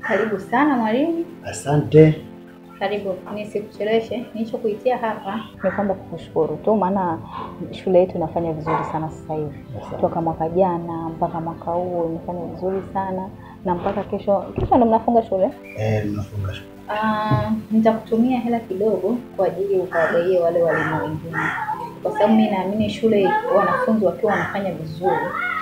Karibu sana mwalimu. Asante. Karibu. Nisikucheleweshe. Nilichokuitia hapa ni kwamba kukushukuru tu, maana shule yetu inafanya vizuri sana sasa hivi. Toka mwaka jana mpaka mwaka huu imefanya vizuri sana, na mpaka kesho ndo mnafunga shule? Mnafunga shule. Nitakutumia hela kidogo kwa ajili ukawagaie wale walimu wengine. Kwa sababu mimi naamini shule wanafunzi wakiwa wanafanya vizuri,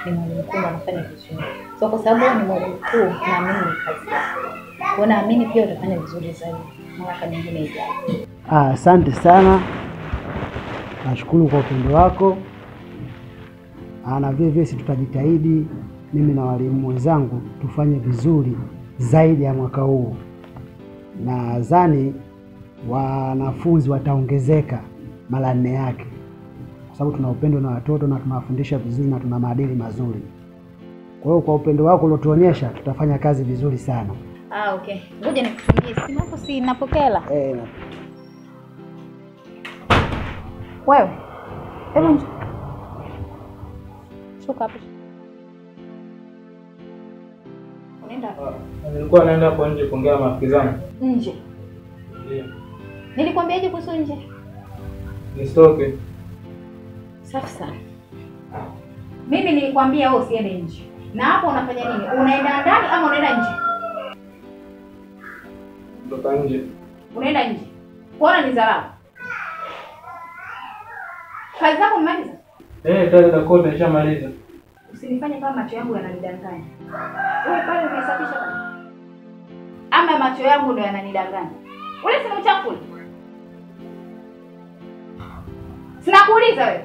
ni mwalimu mkuu anafanya vizuri. So kwa sababu ni mwalimu mkuu, naamini ni kazi yako. Naamini pia utafanya vizuri zaidi mwaka mwingine ijayo. Asante sana. Nashukuru kwa upendo wako. Na vile sisi tutajitahidi, mimi na walimu wenzangu tufanye vizuri zaidi ya mwaka huu. Nadhani wanafunzi wataongezeka mara 4 yake. Kwa sababu tuna upendo na watoto na tunawafundisha vizuri na tuna maadili mazuri. Kwa hiyo kwa upendo wako uliotuonyesha tutafanya kazi vizuri sana. Okay. Ngoja nikutumie simu hapo, si napokea. Wewe. Hebu shuka hapo. Unaenda? Nilikuwa naenda kwa nje kuongea na marafiki zangu. Nje? Ndio. Nilikwambiaje kuhusu nje? Nisitoke. Safi sana. Mimi nilikwambia wewe usiende nje. Na hapo unafanya nini? Unaenda ndani ama unaenda nje? Kutoka nje. Unaenda nje. Kuona ni dharau. Kazi zako umemaliza? Kazi za kote nishamaliza. Usinifanye kama macho yangu yananidanganya. Wewe pale umesafisha bana. Ama macho yangu ndio yananidanganya. Ule si uchafu. Sinakuuliza wewe.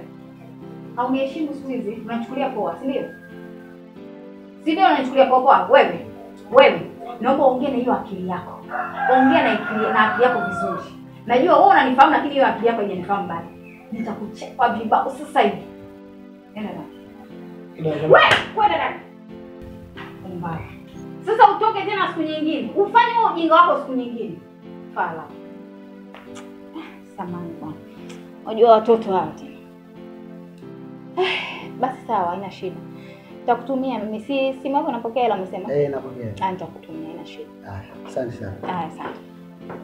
Hauniheshimu siku hizi, unachukulia poa, si ndio? Si ndio unachukulia poa wewe? Wewe, naomba ongea na hiyo akili yako. Ongea na akili yako vizuri. Najua wewe unanifahamu lakini hiyo akili yako haijanifahamu bado. Nitakuchapa vibao sasa hivi. Nenda ndani. Wewe ndani. Mbaya. Sasa utoke tena siku nyingine. Ufanye huo ujinga wako siku nyingine. Fala. Samahani bwana. Unajua watoto hawa tena. Basi sawa, haina shida. Nitakutumia mimi. Simu yako napokea hela umesema? Napokea. Nitakutumia, haina shida. Asante sana. Asante.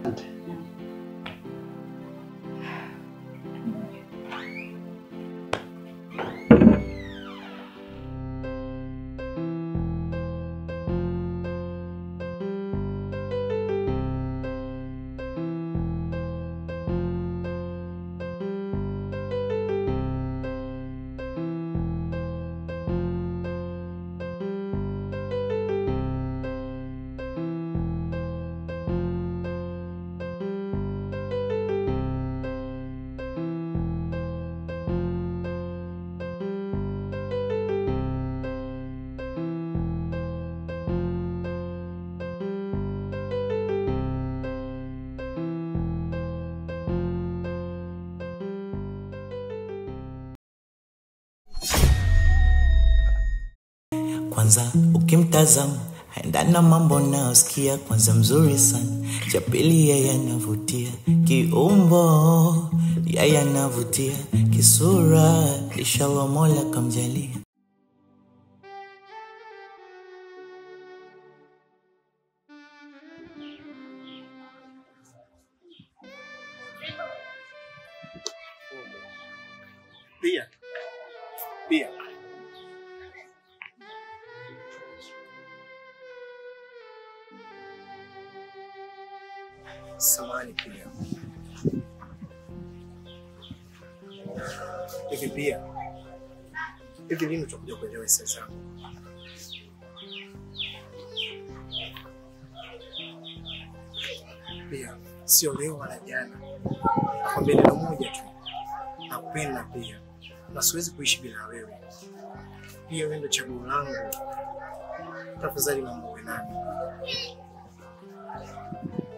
Asante. Kwanza ukimtazama haendana mambo na usikia, kwanza mzuri sana, cha pili yeye anavutia kiumbo, yeye anavutia kisura, inshallah Mola kamjalia. Pia samani pia. Hivi lini utakuja kuelewa hisia zangu? Pia sio leo wala jana. Nakwambia neno moja tu. Nakupenda pia. Na siwezi kuishi bila wewe. Pia wewe ndio chaguo langu. Tafadhali mambo wewe nani?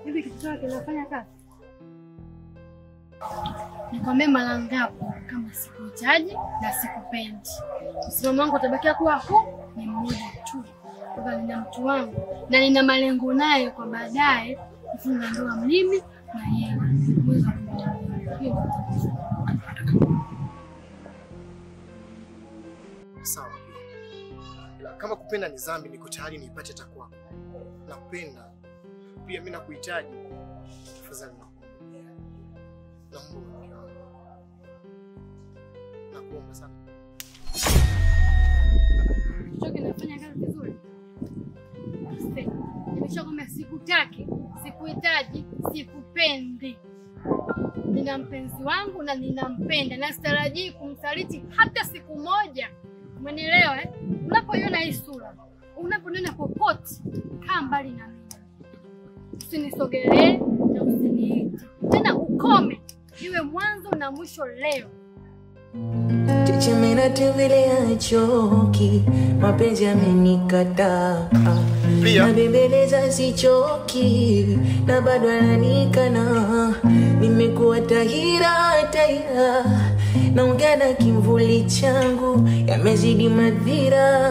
Hivi kitu chako kinafanya kazi? Nikwambia mara ngapi kama sikuhitaji na sikupendi. Msimamo wangu utabakia kuwa huu ni mmoja tu. Kwa nina mtu wangu na nina malengo naye kwa baadaye kufunga ndoa mimi na yeye. Sawa. Kama kupenda ni dhambi, niko tayari nipate takwa. Nakupenda. pia mimi nakuhitaji. Tafadhali nakuomba. Naomba mke wangu. Nakuomba sana. Choki nafanya kazi vizuri. Nimeshakwambia sikutaki, sikuhitaji, sikupendi. Nina mpenzi wangu na ninampenda na sitarajii kumsaliti hata siku moja. Umenielewa eh? Unapoiona hii sura, unaponiona popote, kaa mbali na mimi. Usinisogelee na usiniite. Tena ukome. Iwe mwanzo na mwisho leo. Chechemena tembelea choki, mapenzi yamenikataa. Nabembeleza sichoki, na bado ananikana. Nimekuwa tahira, naongea na kimvuli changu. Yamezidi madhira,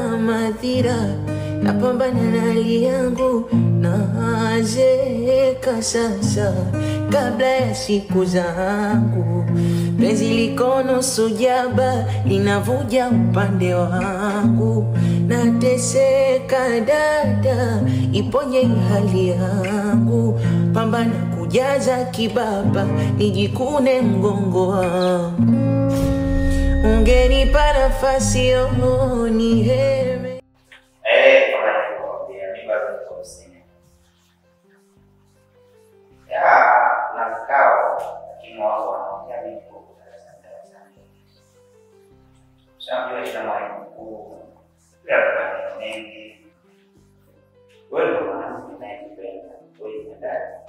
napambana na hali yangu. Nazeeka sasa, kabla ya siku zangu. Penzi liko nusu jaba, linavuja upande wangu. Nateseka dada, iponye hali yangu. Pambana kujaza kibaba, nijikune mgongo wangu. Ungenipa nafasi ni heme. Mimi bado niko msini. Na mkao lakini wao wanaongea mimi kwa darasani. Sasa shida mwalimu mkuu. Pia kuna mengi. Wewe ndio unaanza kupenda. Wewe ni dada.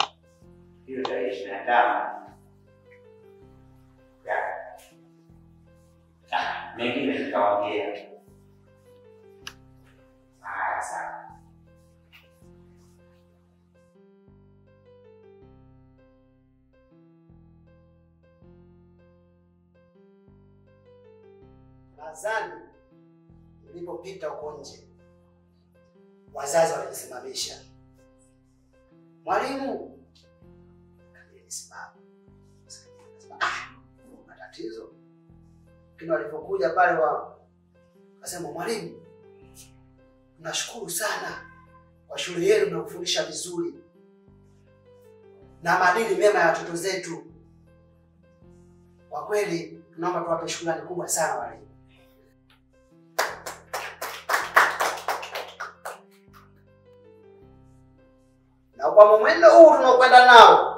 Hiyo tarehe 25. Mengine nikaongea. Sawa. Nadhani nilipopita huko nje, wazazi walinisimamisha. Mwalimu, nisimama. Matatizo. Kile walipokuja pale wakasema, mwalimu, tunashukuru sana kwa shule yenu na kufundisha vizuri na maadili mema ya watoto zetu. Kwa kweli tunaomba tuwape shukrani kubwa sana walimu. Na kwa mwendo huu tunaokwenda nao,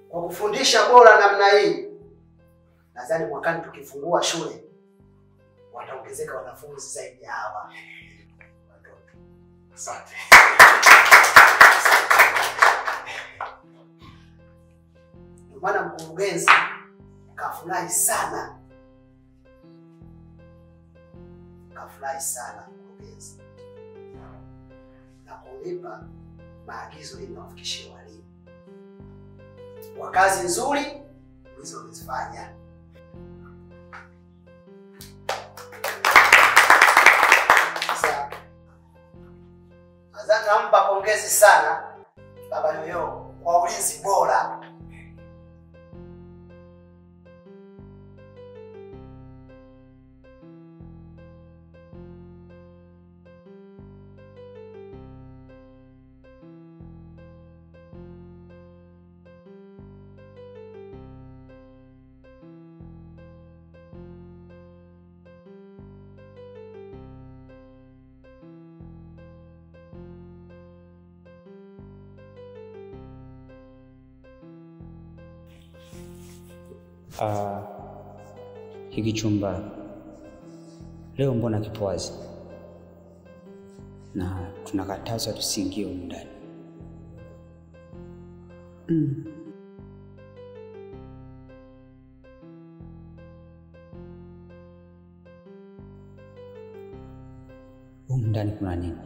kwa kufundisha bora namna hii, nadhani mwakani tukifungua shule wataongezeka wanafunzi zaidi ya hawa watoto. Asante. Ndio maana mkurugenzi kafurahi sana. Mkurugenzi. Na kunipa maagizo ili nawafikishie walimu. Kwa kazi nzuri ulizozifanya. Sasa nampa pongezi sana Baba Yoyo kwa ulinzi bora. Hiki chumba leo mbona kipo wazi? Na tunakatazwa tusiingie huko ndani. Huko ndani kuna nini?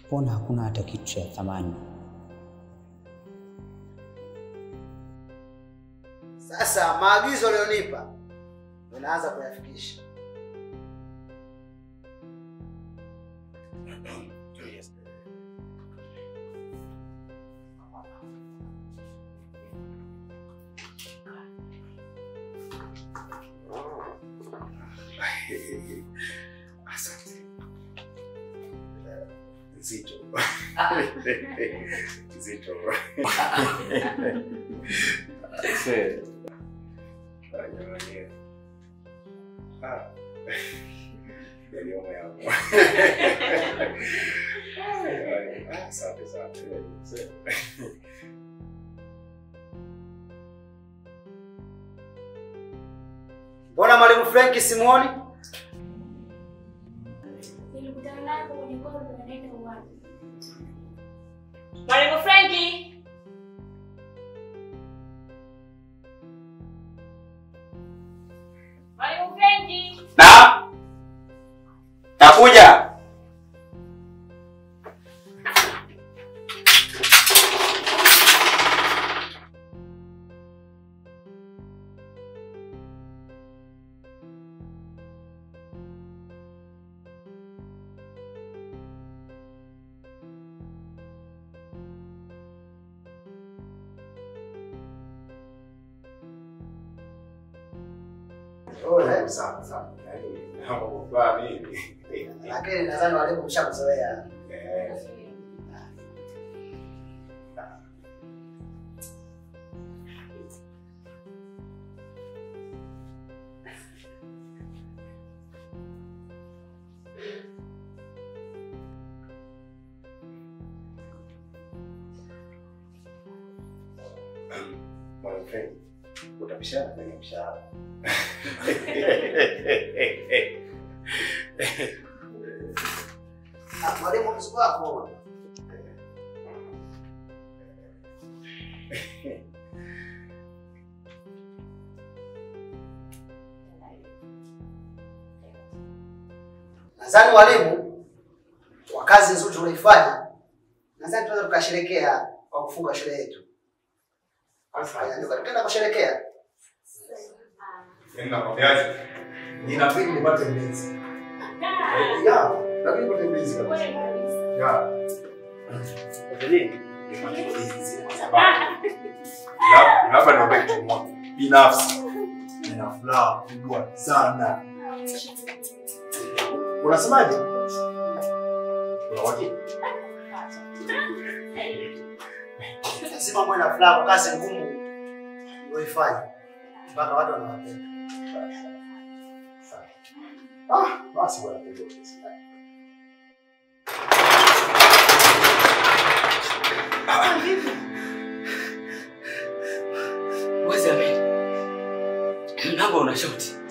Mbona hakuna hata kitu cha thamani? Sasa maagizo aliyonipa unaanza kuyafikisha. Asante. Zito. Zito. Asante. Asante sana. Mbona Mwalimu Frank simuoni? Nilikutana naye kwa jikoni tunaenda uwani. Mwalimu Franki! Mwalimu Franki! Nakuja. Sawa. Yaani hapo kwa mimi. Lakini nadhani walimu mshakuzoea. Mwalimu Frank, utapishana kwenye mshahara. Mwalimu mzungu wako. Nadhani walimu kwa kazi nzuri tunaifanya, nadhani tunaweza tukasherekea kwa kufunga shule yetu. Tutaenda kusherekea. Mimi nakwambiaje? Ninabidi nipate mlinzi. Nabidi nipate mlinzi kabisa. Labda niombe kitu kimoja. Binafsi nina furaha kubwa sana. Unasemaje? Unawaki? Lazima mwe na furaha kwa kazi ngumu unaifanya mpaka watu wanawapenda. Basi bwana ndio. Wazee, mlango una shoti.